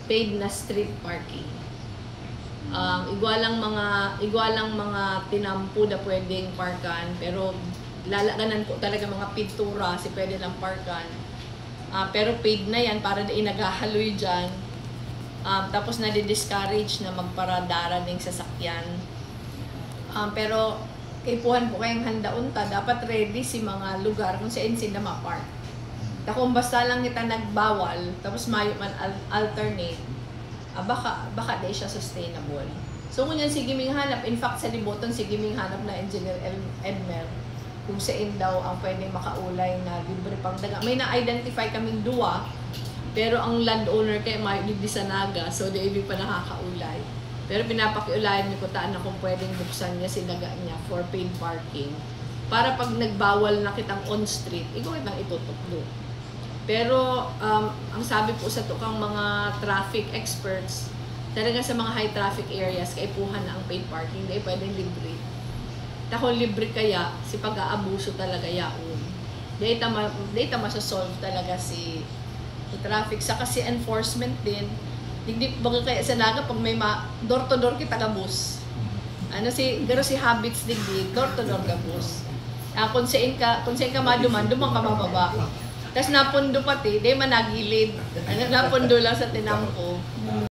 paid na street parking. Igwalang mga tinampo na pwedeng parkan, pero lalaganan po talaga mga pintura si pwede lang parkan. Pero paid na yan para di nagahaloy dyan. Tapos nadi-discourage na magparadara ng sasakyan. Pero ipuhan po kayong handaunta, dapat ready si mga lugar kung saan sila ma-park. Kung basta lang kita nagbawal, tapos mayo man alternate, baka di siya sustainable. So kung yan sige ming hanap, in fact sa liboton sige ming hanap na Engineer Edmer, kung saan daw ang pwedeng makaulay na libre pang daga. May na-identify kaming duwa, pero ang landowner kay mayo di Sanaga, so di ibig pa nakakaulay. Pero pinapakiulayan niyo ko taan na kung pwedeng buksan niya si daga niya for paid parking. Para pag nagbawal na kitang on street, ikaw kitang itutukdo. Pero ang sabi po sa tukang mga traffic experts, talaga sa mga high traffic areas, kaipuhan na ang paid parking, dahil pwedeng libre. Kung libre kaya, si pag-aabuso talaga yaon. Data masasolve talaga si traffic. Sa kasi enforcement din, hindi baga kaya sa naga pag may door to door kita gabus. Garo si habits digdig, door to door gabus. Kung saan ka maduman, dumang ka mababa. Tapos napundo pati, di managilid. Napundo lang sa tinampo.